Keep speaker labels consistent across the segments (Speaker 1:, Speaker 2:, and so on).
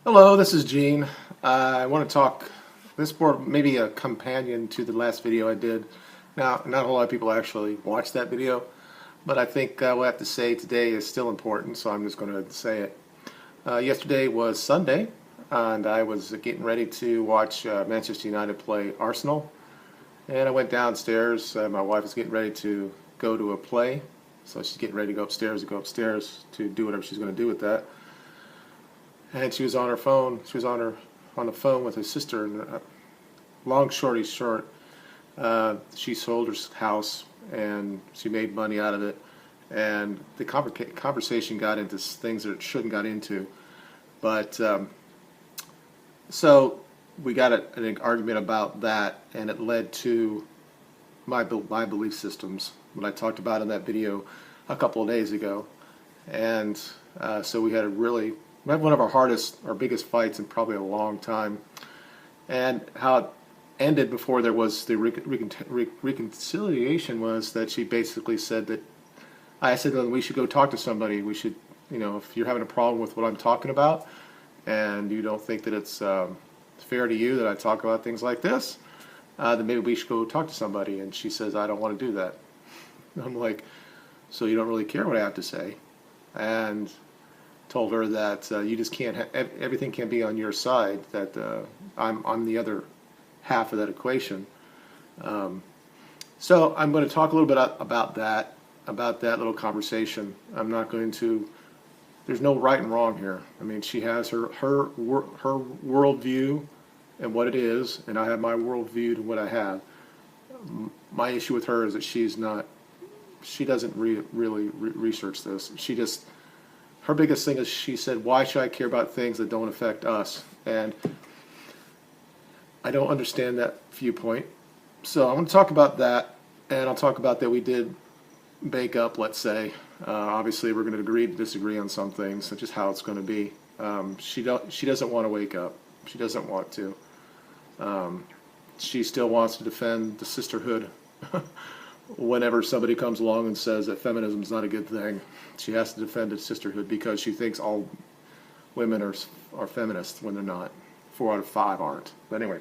Speaker 1: Hello, this is Gene. I want to talk this more maybe a companion to the last video I did. Now, not a whole lot of people actually watched that video, but I think what I have to say today is still important, so I'm just going to say it. Yesterday was Sunday, and I was getting ready to watch Manchester United play Arsenal, and I went downstairs. My wife was getting ready to go to a play, so she's getting ready to go upstairs to do whatever she's going to do with that. And she was on her phone. She was on the phone with her sister. And long story short, she sold her house and she made money out of it. And the conversation got into things that it shouldn't got into. But so we got an argument about that, and it led to my belief systems, what I talked about in that video a couple of days ago. And so we had one of our biggest fights in probably a long time. And how it ended before there was the reconciliation was that she basically said that I said that we should go talk to somebody. We should, if you're having a problem with what I'm talking about and you don't think that it's fair to you that I talk about things like this, then maybe we should go talk to somebody. And she says, I don't want to do that. I'm like, so you don't really care what I have to say? And told her that you just can't everything can't be on your side, that I'm the other half of that equation. So I'm going to talk a little bit about that little conversation. I'm not going to, there's no right and wrong here. I mean, she has her worldview and what it is, and I have my worldview and what I have. My issue with her is that she doesn't really research this. Her biggest thing is she said, why should I care about things that don't affect us? And I don't understand that viewpoint. So I'm going to talk about that, and I'll talk about that we did bake up, let's say. Obviously, we're going to agree to disagree on some things, which is how it's going to be. She doesn't want to wake up. She doesn't want to. She still wants to defend the sisterhood. Whenever somebody comes along and says that feminism is not a good thing, she has to defend its sisterhood because she thinks all women are feminists when they're not. 4 out of 5 aren't. But anyway,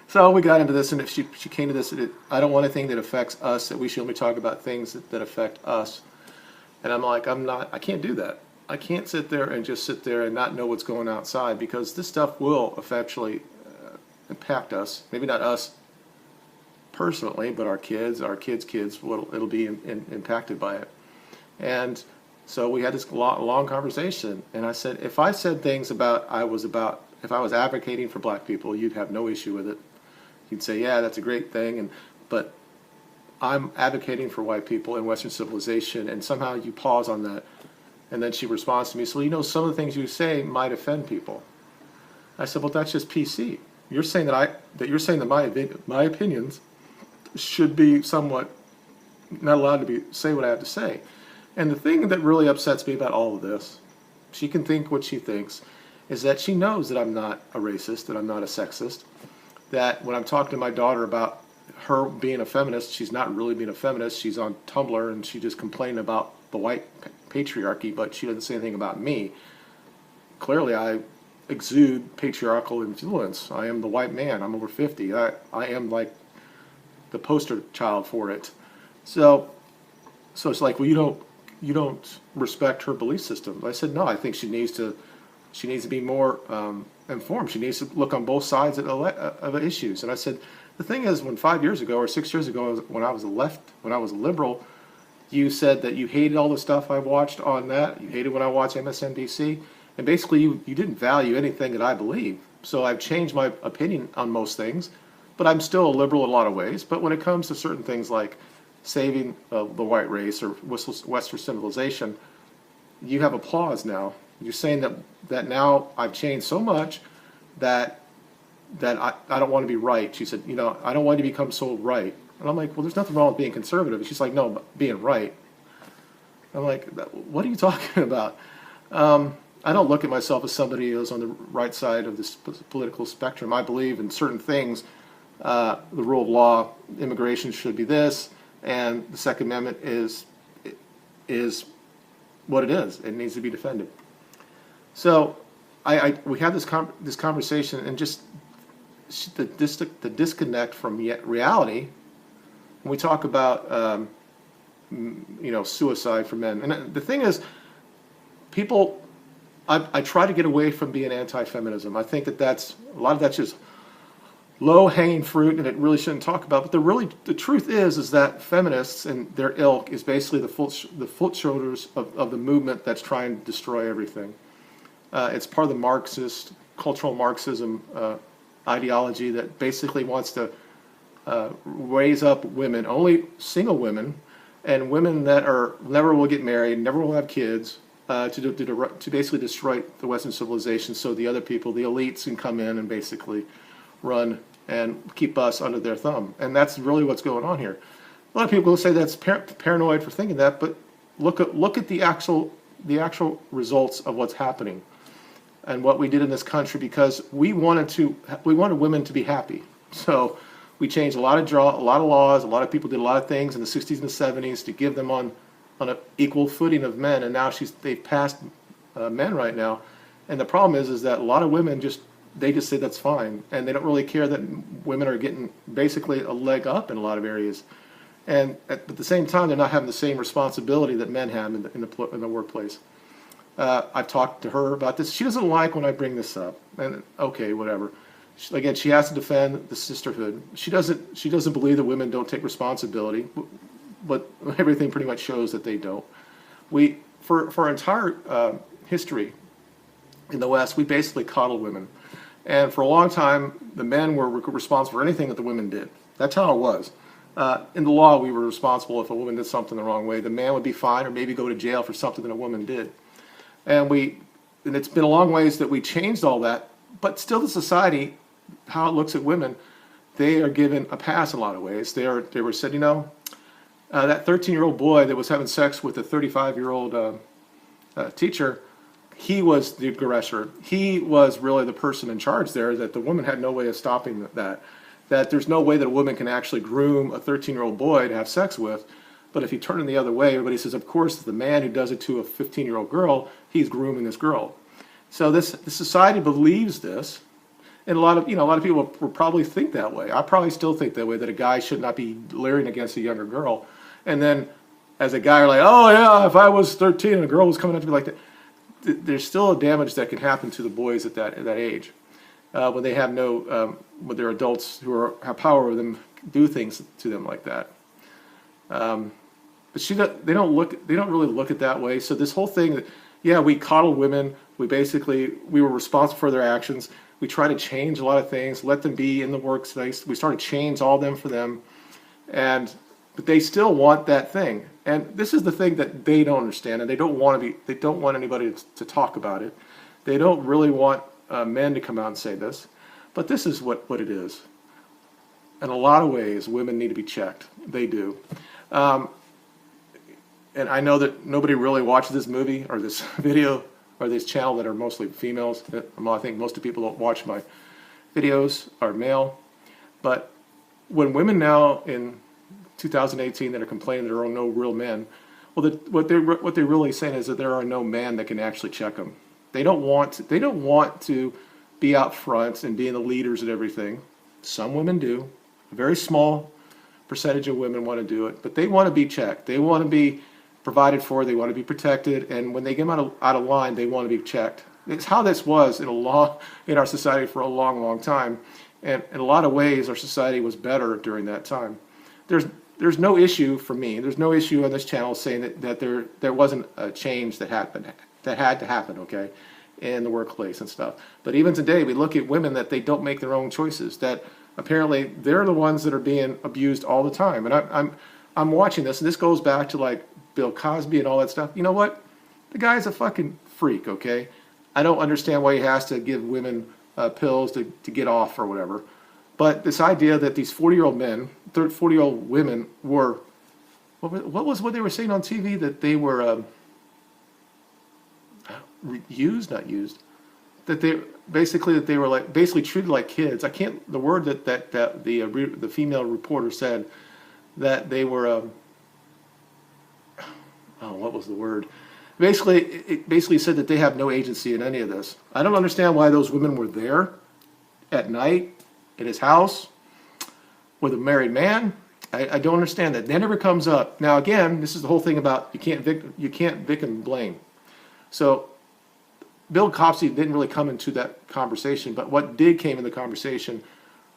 Speaker 1: so we got into this, and if she came to this, I don't want anything that affects us, that we should only talk about things that affect us. And I'm like, I can't do that. I can't sit there and not know what's going outside, because this stuff will eventually impact us. Maybe not us personally, but our kids' kids, it'll be impacted by it. And so we had this long conversation, and I said, if I said things if I was advocating for black people, you'd have no issue with it. You'd say, yeah, that's a great thing, but I'm advocating for white people in Western civilization, and somehow you pause on that. And then she responds to me, so some of the things you say might offend people. I said, well, that's just PC. You're saying that my opinions should be somewhat not allowed to say what I have to say. And the thing that really upsets me about all of this, she can think what she thinks, is that she knows that I'm not a racist, that I'm not a sexist, that when I'm talking to my daughter about her being a feminist, she's not really being a feminist. She's on Tumblr and she just complained about the white patriarchy, but she doesn't say anything about me. Clearly, I exude patriarchal influence. I am the white man. I'm over 50. I am like the poster child for it. So it's like, well, you don't respect her belief system. I said, no, I think she needs to be more informed. She needs to look on both sides of issues. And I said, the thing is, when 5 years ago or 6 years ago, when I was a liberal, you said that you hated all the stuff I watched on that. You hated when I watched MSNBC, and basically you didn't value anything that I believe. So I've changed my opinion on most things, but I'm still a liberal in a lot of ways. But when it comes to certain things like saving the white race or Western civilization, you have applause now. You're saying that now I've changed so much that I don't want to be right. She said, I don't want to become so right. And I'm like, well, there's nothing wrong with being conservative. And she's like, no, but being right. I'm like, what are you talking about? I don't look at myself as somebody who's on the right side of this political spectrum. I believe in certain things. The rule of law, immigration should be this, and the Second Amendment is what it is. It needs to be defended. So we had this conversation, and just the disconnect from reality when we talk about suicide for men. And the thing is, people, I try to get away from being anti-feminism. I think that's a lot of that's just low-hanging fruit, and it really shouldn't talk about. But the truth is that feminists and their ilk is basically the foot shoulders of the movement that's trying to destroy everything. It's part of the cultural Marxism ideology that basically wants to raise up women, only single women, and women that never will get married, never will have kids, to basically destroy the Western civilization, so the other people, the elites, can come in and basically run and keep us under their thumb. And that's really what's going on here. A lot of people will say that's paranoid for thinking that, but look at the actual results of what's happening and what we did in this country, because we wanted women to be happy. So we changed a lot of laws. A lot of people did a lot of things in the 60s and the 70s to give them on an equal footing of men, and now they've passed men right now. And the problem is that a lot of women just say that's fine, and they don't really care that women are getting basically a leg up in a lot of areas. And at the same time, they're not having the same responsibility that men have in the workplace. I've talked to her about this. She doesn't like when I bring this up, and okay, whatever. Again, she has to defend the sisterhood. She doesn't believe that women don't take responsibility, but everything pretty much shows that they don't. For our entire history in the West, we basically coddled women. And for a long time, the men were responsible for anything that the women did. That's how it was. In the law, we were responsible if a woman did something the wrong way. The man would be fined or maybe go to jail for something that a woman did. And it's been a long ways that we changed all that, but still the society, how it looks at women, they are given a pass in a lot of ways. They were said, that 13-year-old boy that was having sex with a 35-year-old teacher, he was the aggressor. He was really the person in charge there, that the woman had no way of stopping that. That there's no way that a woman can actually groom a 13-year-old boy to have sex with. But if you turn it the other way, everybody says, of course, the man who does it to a 15-year-old girl, he's grooming this girl. So the society believes this. And a lot of people will probably think that way. I probably still think that way, that a guy should not be leering against a younger girl. And then as a guy, you're like, oh yeah, if I was 13 and a girl was coming up to me like that, there's still a damage that can happen to the boys at that age, when they have when they're adults who have power over them, do things to them like that. But they don't really look at it that way. So this whole thing that, yeah, we coddle women. We were responsible for their actions. We try to change a lot of things, let them be in the workspace. We started to change all them for them, but they still want that thing. And this is the thing that they don't understand, and they don't want anybody to talk about it. They don't really want men to come out and say this, but this is what it is. In a lot of ways, women need to be checked. They do. And I know that nobody really watches this movie or this video or this channel that are mostly females. I think most of the people that watch my videos are male. But when women now in 2018 that are complaining there are no real men, well, what they're really saying is that there are no men that can actually check them. They don't want to be out front and being the leaders and everything. Some women do. A very small percentage of women want to do it, but they want to be checked. They want to be provided for. They want to be protected, and when they get out of line, they want to be checked. It's how this was in our society for a long, long time, and in a lot of ways, our society was better during that time. There's no issue for me. There's no issue on this channel saying that there wasn't a change that had to happen, okay, in the workplace and stuff. But even today, we look at women that they don't make their own choices. That apparently they're the ones that are being abused all the time. And I'm watching this, and this goes back to like Bill Cosby and all that stuff. You know what? The guy's a fucking freak, okay? I don't understand why he has to give women pills to get off or whatever. But this idea that these 40-year-old men, 40-year-old women were, what they were saying on TV, that they were not used, that they were basically treated like kids. The word that the female reporter said, that they were, what was the word? Basically, it basically said that they have no agency in any of this. I don't understand why those women were there at night at his house with a married man. I don't understand that. That never comes up. Now, again, this is the whole thing about you can't victim blame. So Bill Copsey didn't really come into that conversation, but what did came in the conversation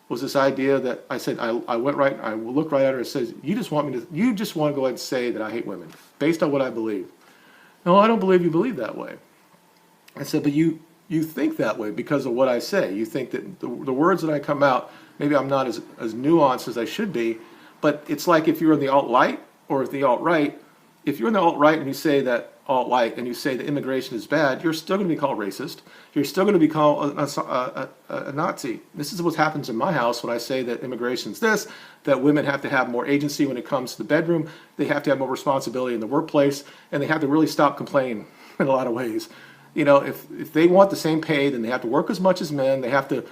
Speaker 1: was this idea that I said I looked right at her and said, you just want to go ahead and say that I hate women based on what I believe. No, I don't believe you believe that way. I said, but you think that way because of what I say. You think that the words that I come out, maybe I'm not as nuanced as I should be, but it's like if you're in the alt-right or the alt-right, if you're in the alt-right and you say that alt-right and you say that immigration is bad, you're still going to be called racist. You're still going to be called a Nazi. This is what happens in my house when I say that immigration is this, that women have to have more agency when it comes to the bedroom, they have to have more responsibility in the workplace, and they have to really stop complaining in a lot of ways. You know, if they want the same pay, then they have to work as much as men. They have to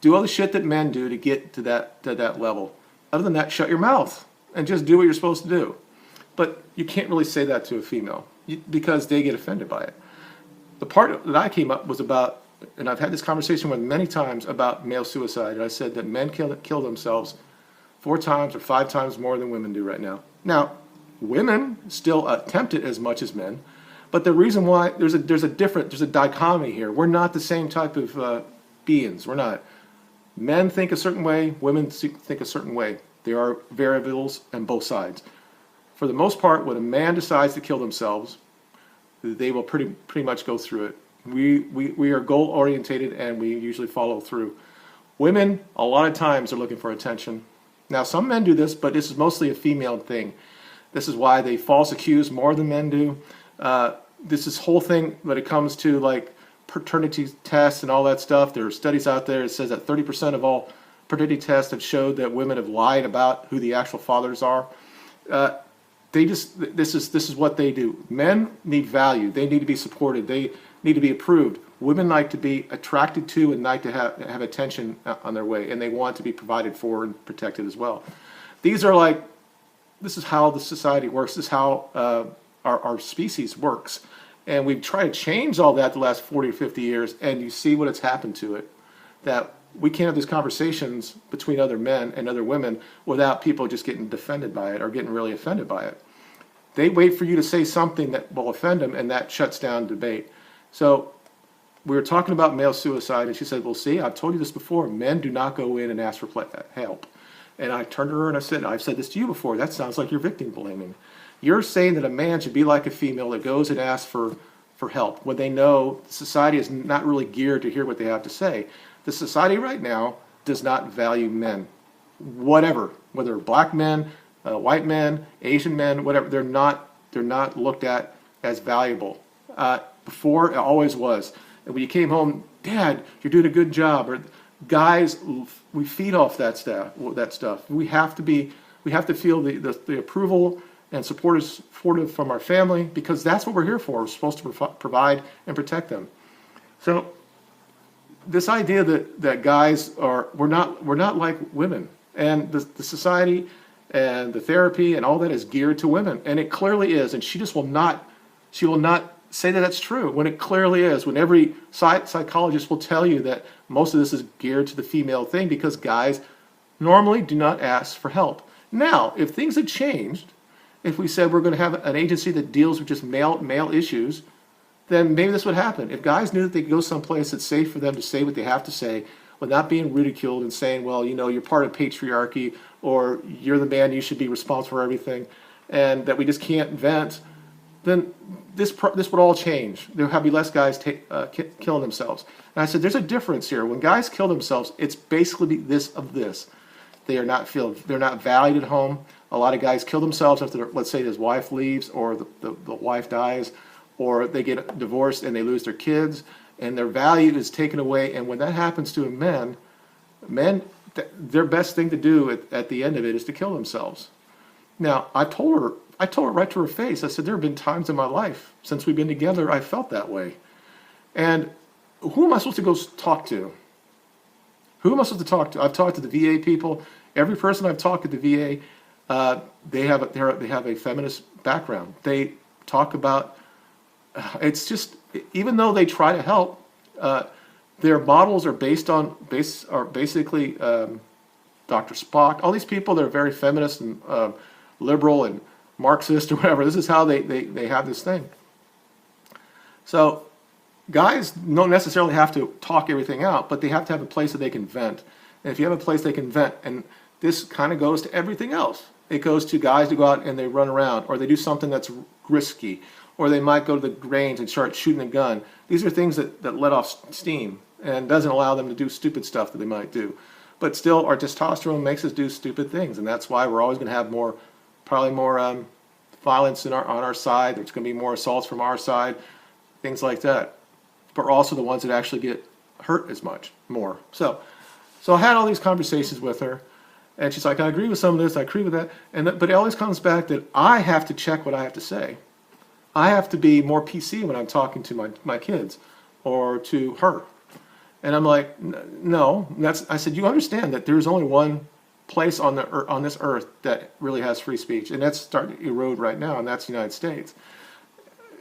Speaker 1: do all the shit that men do to get to that level. Other than that, shut your mouth and just do what you're supposed to do. But you can't really say that to a female because they get offended by it. The part that I came up was about, and I've had this conversation with many times about male suicide, and I said that men kill themselves 4 times or 5 times more than women do right now. Now, women still attempt it as much as men, but the reason why there's a dichotomy here. We're not the same type of beings. We're not. Men think a certain way, women think a certain way. There are variables on both sides. For the most part, when a man decides to kill themselves, they will pretty much go through it. We are goal orientated and we usually follow through. Women, a lot of times, are looking for attention. Now, some men do this, but this is mostly a female thing. This is why they false accuse more than men do. This whole thing when it comes to like paternity tests and all that stuff. There are studies out there that says that 30% of all paternity tests have showed that women have lied about who the actual fathers are. This is what they do. Men need value. They need to be supported. They need to be approved. Women like to be attracted to and like to have attention on their way, and they want to be provided for and protected as well. This is how the society works. This is how our species works. And we've tried to change all that the last 40 or 50 years, and you see what has happened to it. That we can't have these conversations between other men and other women without people just getting defended by it or getting really offended by it. They wait for you to say something that will offend them, and that shuts down debate. So we were talking about male suicide, and she said, well, see, I've told you this before. Men do not go in and ask for help. And I turned to her and I said, I've said this to you before. That sounds like you're victim blaming. You're saying that a man should be like a female that goes and asks for help when they know society is not really geared to hear what they have to say. The society right now does not value men, whatever, whether black men, white men, Asian men, whatever. They're not looked at as valuable. Before, it always was. And when you came home, Dad, you're doing a good job. Or guys, we feed off that stuff. We have to feel the approval and supportive from our family, because that's what we're here for. We're supposed to provide and protect them. So this idea that guys we're not like women, and the society and the therapy and all that is geared to women, and it clearly is, and she will not say that that's true when it clearly is, when every psychologist will tell you that most of this is geared to the female thing, because guys normally do not ask for help. Now, if things had changed, if we said we're going to have an agency that deals with just male issues, then maybe this would happen. If guys knew that they could go someplace that's safe for them to say what they have to say without being ridiculed and saying, well, you're part of patriarchy, or you're the man, you should be responsible for everything, and that we just can't vent, then this would all change. There would be less guys killing themselves. And I said, there's a difference here. When guys kill themselves, it's basically this. They're not valued at home. A lot of guys kill themselves after, let's say, his wife leaves, or the wife dies, or they get divorced and they lose their kids, and their value is taken away. And when that happens to a men, their best thing to do at the end of it is to kill themselves. Now, I told her right to her face, I said, there have been times in my life since we've been together I felt that way. And who am I supposed to go talk to? Who am I supposed to talk to? I've talked to the VA people. Every person I've talked to the VA, they have a feminist background. They talk about it's just, even though they try to help, their models are basically Dr. Spock, all these people that are very feminist and liberal and Marxist or whatever. This is how they have this thing. So guys don't necessarily have to talk everything out, but they have to have a place that they can vent. And if you have a place they can vent, and this kind of goes to everything else. It goes to guys who go out and they run around, or they do something that's risky, or they might go to the range and start shooting a gun. These are things that let off steam and doesn't allow them to do stupid stuff that they might do. But still, our testosterone makes us do stupid things, and that's why we're always going to have probably more violence on our side. There's going to be more assaults from our side, things like that. But we're also the ones that actually get hurt as much, more. So I had all these conversations with her, and she's like, I agree with some of this, I agree with that, but it always comes back that I have to check what I have to say. I have to be more PC when I'm talking to my kids or to her. And I'm like, no. I said, you understand that there's only one place on this earth that really has free speech, and that's starting to erode right now, and that's the United States.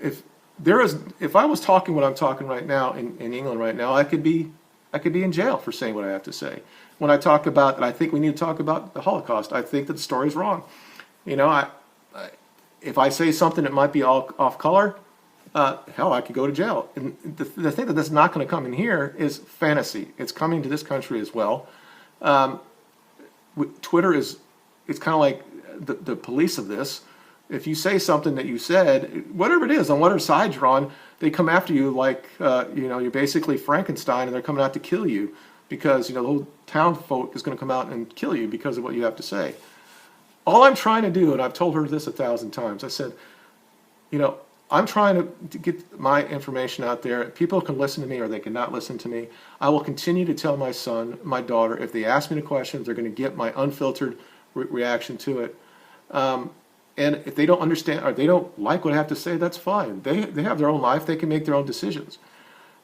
Speaker 1: If I was talking what I'm talking right now in England right now, I could be in jail for saying what I have to say. When I talk about, and I think we need to talk about the Holocaust, I think that the story's wrong. If I say something that might be all off color, hell, I could go to jail. And the thing that's not going to come in here is fantasy. It's coming to this country as well. Twitter it's kind of like the police of this. If you say something that you said, whatever it is, on whatever side you're on, they come after you like, you're basically Frankenstein, and they're coming out to kill you because, the whole town folk is going to come out and kill you because of what you have to say. All I'm trying to do, and I've told her this 1,000 times, I said, I'm trying to get my information out there. People can listen to me or they cannot listen to me. I will continue to tell my son, my daughter, if they ask me the questions, they're going to get my unfiltered reaction to it. And if they don't understand or they don't like what I have to say, that's fine. They have their own life. They can make their own decisions.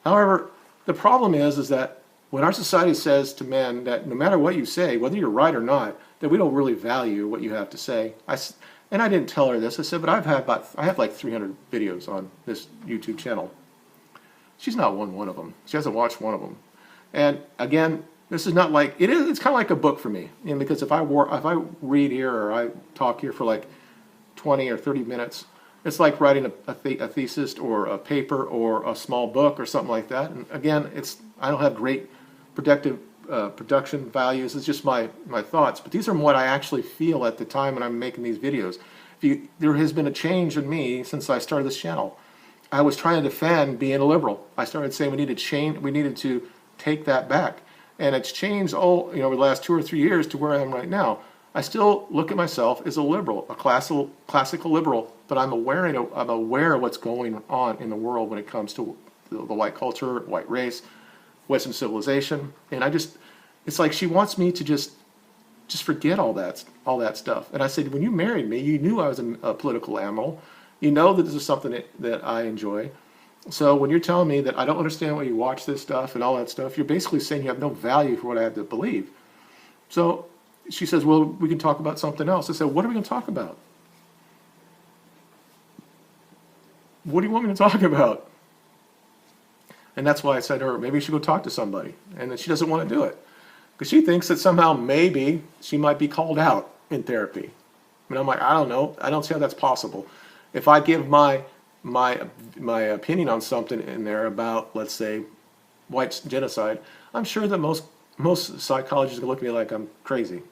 Speaker 1: However, the problem is that when our society says to men that no matter what you say, whether you're right or not, that we don't really value what you have to say. And I didn't tell her this. I said, but I have like 300 videos on this YouTube channel. She's not one of them. She hasn't watched one of them. And again, this is not like it is. It's kind of like a book for me, because if I read here or I talk here for like 20 or 30 minutes, it's like writing a thesis or a paper or a small book or something like that. And again, I don't have great production values. It's just my thoughts, but these are what I actually feel at the time when I'm making these videos. There has been a change in me since I started this channel. I was trying to defend being a liberal. I started saying we needed to take that back, and it's changed over the last 2 or 3 years to where I am right now. I still look at myself as a liberal, a classical liberal, but I'm aware of what's going on in the world when it comes to the white culture, white race, Western civilization, and it's like she wants me to just forget all that stuff. And I said, when you married me, you knew I was a political animal. You know that this is something that I enjoy. So when you're telling me that I don't understand why you watch this stuff and all that stuff, you're basically saying you have no value for what I have to believe. So she says, well, we can talk about something else. I said, what are we going to talk about? What do you want me to talk about? And that's why I said to her, maybe you should go talk to somebody. And then she doesn't want to do it. Because she thinks that somehow maybe she might be called out in therapy. And I'm like, I don't know. I don't see how that's possible. If I give my opinion on something in there about, let's say, white genocide, I'm sure that most psychologists are going to look at me like I'm crazy.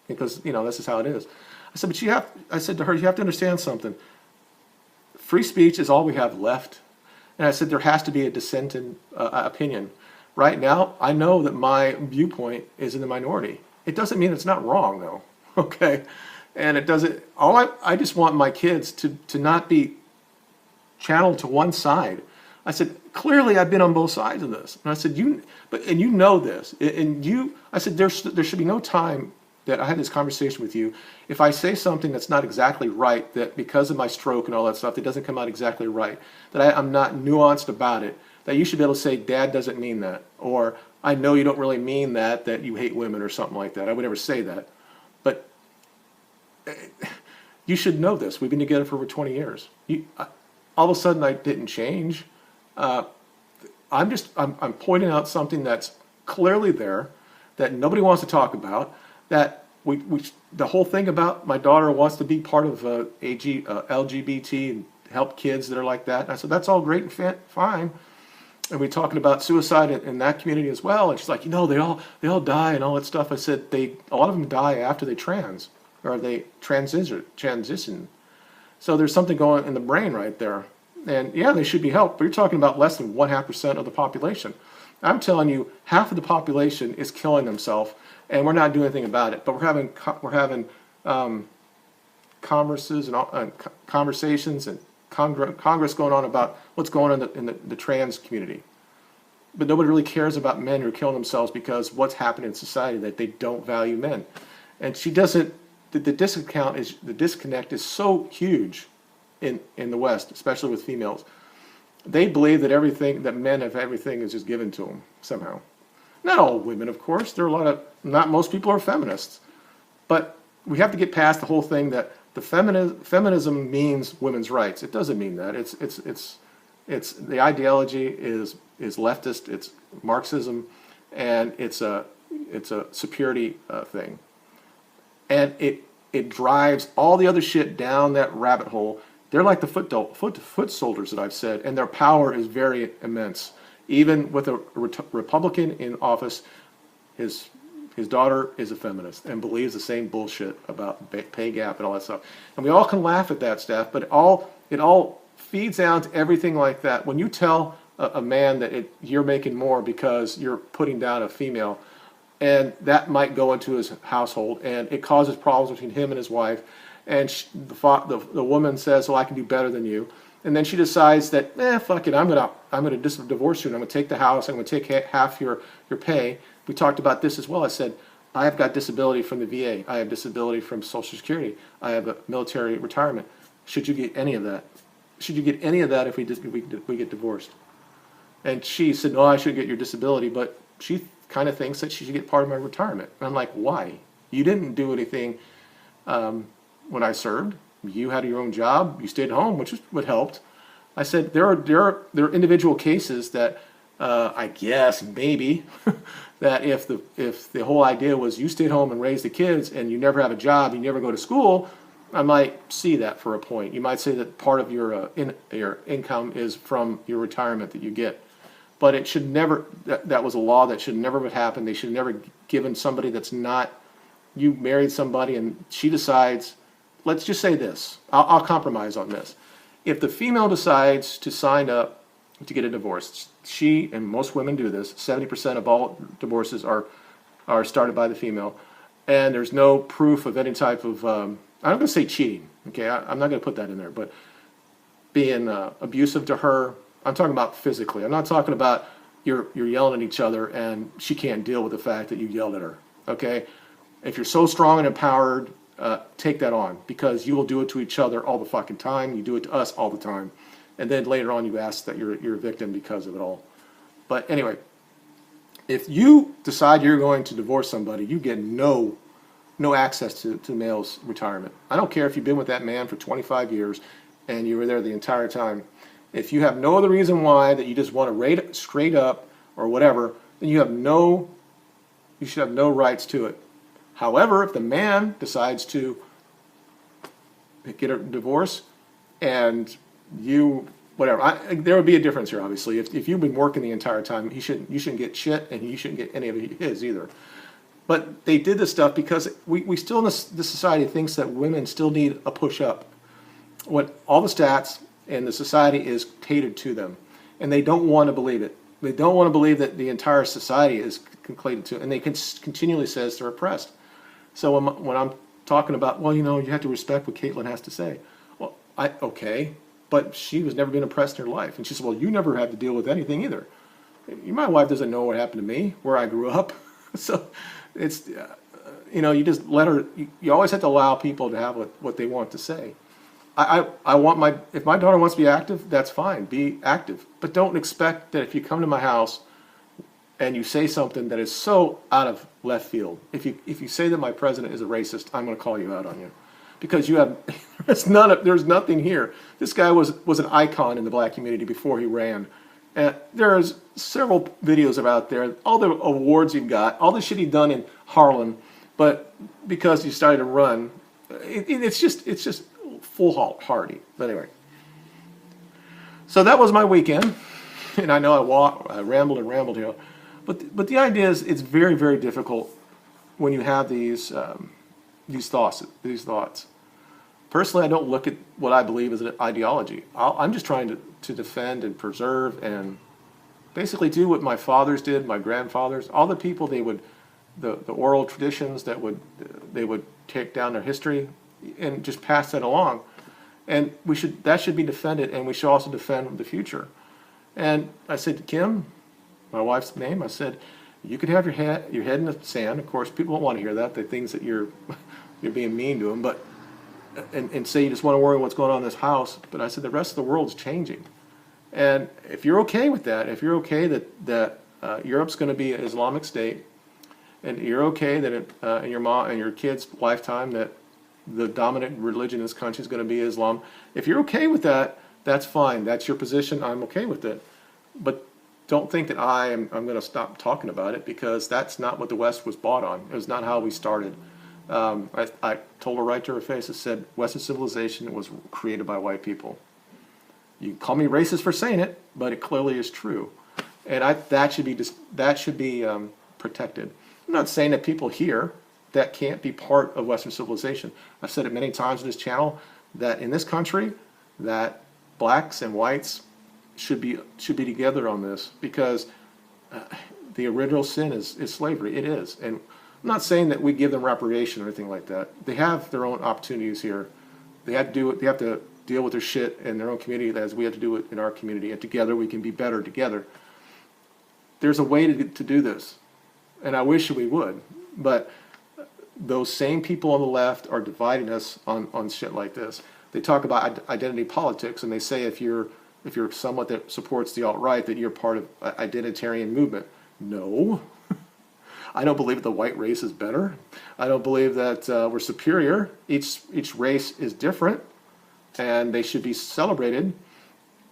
Speaker 1: Because, this is how it is. I said, I said to her, you have to understand something. Free speech is all we have left. And I said, there has to be a dissenting opinion. Right now, I know that my viewpoint is in the minority. It doesn't mean it's not wrong, though. Okay? And it doesn't, I just want my kids to not be channeled to one side. I said, clearly I've been on both sides of this. And I said, you know this. I said, there should be no time that I had this conversation with you. If I say something that's not exactly right, that because of my stroke and all that stuff, it doesn't come out exactly right, that I'm not nuanced about it, that you should be able to say, Dad doesn't mean that. Or, I know you don't really mean that you hate women or something like that. I would never say that. But you should know this. We've been together for over 20 years. all of a sudden I didn't change. I'm pointing out something that's clearly there, that nobody wants to talk about, that the whole thing about my daughter wants to be part of LGBT and help kids that are like that. And I said, that's all great and fine. And we're talking about suicide in that community as well. And she's like, they all die and all that stuff. I said, a lot of them die after they transition. So there's something going in the brain right there. And yeah, they should be helped, but you're talking about less than 0.5% of the population. I'm telling you, half of the population is killing themselves, and we're not doing anything about it. But we're having conversations and Congress going on about what's going on in the trans community. But nobody really cares about men who are killing themselves because what's happening in society, that they don't value men. And she doesn't. The disconnect is so huge in the West, especially with females. They believe that everything, that men have everything is just given to them somehow. Not all women, of course. There are not most people are feminists. But we have to get past the whole thing that the feminism means women's rights. It doesn't mean that. It's the ideology is leftist. It's Marxism, and it's a security thing, and it drives all the other shit down that rabbit hole. They're like the foot soldiers that I've said, and their power is very immense. Even with a Republican in office, his daughter is a feminist and believes the same bullshit about pay gap and all that stuff. And we all can laugh at that stuff, but it all feeds down to everything like that. When you tell a man that you're making more because you're putting down a female, and that might go into his household, and it causes problems between him and his wife, and the woman says, well, I can do better than you. And then she decides that, fuck it, I'm gonna divorce you, and I'm gonna take the house, I'm gonna take half your pay. We talked about this as well. I said, I have got disability from the VA. I have disability from Social Security. I have a military retirement. Should you get any of that? Should you get any of that if we get divorced? And she said, no, I should get your disability, but she kind of thinks that she should get part of my retirement. And I'm like, why? You didn't do anything when I served. You had your own job. You stayed home, which is what helped. I said there are individual cases that I guess maybe that if the whole idea was you stayed home and raised the kids and you never have a job, you never go to school, I might see that for a point. You might say that part of your income is from your retirement that you get. But it should never, that was a law that should never have happened. They should never given somebody that's not, you married somebody and she decides, let's just say this, I'll compromise on this. If the female decides to sign up to get a divorce, she, and most women do this, 70% of all divorces are started by the female, and there's no proof of any type of, I'm not going to say cheating, okay, I'm not going to put that in there, but being abusive to her. I'm talking about physically. I'm not talking about you're yelling at each other and she can't deal with the fact that you yelled at her, okay? If you're so strong and empowered, take that on, because you will do it to each other all the fucking time. You do it to us all the time. And then later on you ask that you're a victim because of it all. But anyway, if you decide you're going to divorce somebody, you get no access to male's retirement. I don't care if you've been with that man for 25 years and you were there the entire time. If you have no other reason why, that you just want to rate straight up or whatever, then you should have no rights to it. However, if the man decides to get a divorce and you, whatever, there would be a difference here, obviously. If you've been working the entire time, you shouldn't get shit, and you shouldn't get any of his either. But they did this stuff because we still in this society thinks that women still need a push up. What all the stats and the society is catered to them, and they don't want to believe it. They don't want to believe that the entire society is catered to, and they continually says they're oppressed. So when I'm talking about, well, you have to respect what Caitlin has to say. Well, okay, but she was never been oppressed in her life, and she said, well, you never had to deal with anything either. My wife doesn't know what happened to me, where I grew up, so it's you just let her. You always have to allow people to have what they want to say. I want if my daughter wants to be active, that's fine, be active. But don't expect that if you come to my house and you say something that is so out of left field. If you say that my president is a racist, I'm going to call you out on you. Because you have There's nothing here. This guy was an icon in the black community before he ran. And there's several videos of out there, all the awards he got, all the shit he'd done in Harlem, but because he started to run, it's just foolhardy. But anyway, so that was my weekend, and I know I rambled and rambled here, but the idea is it's very, very difficult when you have these thoughts. Personally, I don't look at what I believe as an ideology. I'm just trying to defend and preserve and basically do what my fathers did, my grandfathers, all the people the oral traditions they would take down their history and just pass that along. And that should be defended, and we should also defend the future. And I said to Kim, my wife's name, I said, you can have your head in the sand. Of course, people don't want to hear that. They think that you're being mean to them, but and say you just want to worry what's going on in this house. But I said the rest of the world's changing, and if you're okay with that, if you're okay that Europe's going to be an Islamic state, and you're okay that in your mom and your kids' lifetime that the dominant religion in this country is going to be Islam, if you're okay with that, that's fine. That's your position. I'm okay with it, but don't think that I'm going to stop talking about it, because that's not what the West was bought on. It was not how we started. I told her right to her face. I said, Western civilization was created by white people. You can call me racist for saying it, but it clearly is true, and that should be protected. I'm not saying that people here that can't be part of Western civilization. I've said it many times on this channel that in this country that blacks and whites should be together on this, because the original sin is slavery. It is, and I'm not saying that we give them reparation or anything like that. They have their own opportunities here. They have to do it. They have to deal with their shit in their own community as we have to do it in our community, and together we can be better together. There's a way to do this, and I wish we would, but those same people on the left are dividing us on shit like this. They talk about identity politics, and they say if you're someone that supports the alt-right, that you're part of an identitarian movement. No. I don't believe that the white race is better. I don't believe that we're superior. Each race is different, and they should be celebrated.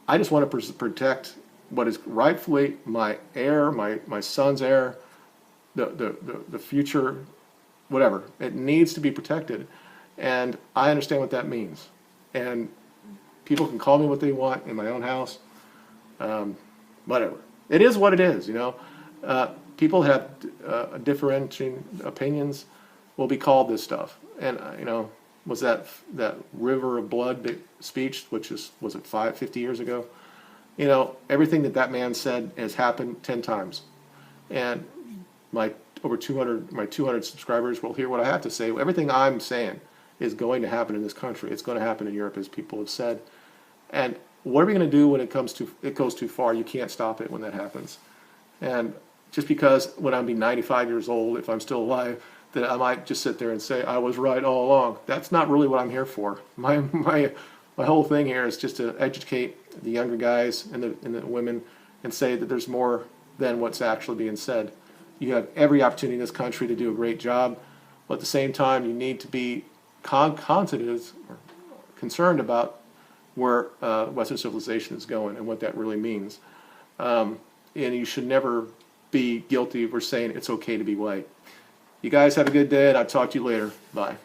Speaker 1: I just want to protect what is rightfully my heir, my son's heir, the future, whatever. It needs to be protected, and I understand what that means. And people can call me what they want in my own house, whatever. It is what it is, you know. People have differentiating opinions will be called this stuff. And, you know, was that river of blood speech, was it 50 years ago? You know, everything that man said has happened 10 times. And my 200 subscribers will hear what I have to say. Everything I'm saying is going to happen in this country. It's going to happen in Europe, as people have said. And what are we going to do when it goes too far? You can't stop it when that happens. And just because when I'm 95 years old, if I'm still alive, that I might just sit there and say I was right all along. That's not really what I'm here for. My whole thing here is just to educate the younger guys and the women and say that there's more than what's actually being said. You have every opportunity in this country to do a great job, but at the same time, you need to be concerned about where Western civilization is going and what that really means. And you should never be guilty for saying it's okay to be white. You guys have a good day, and I'll talk to you later. Bye.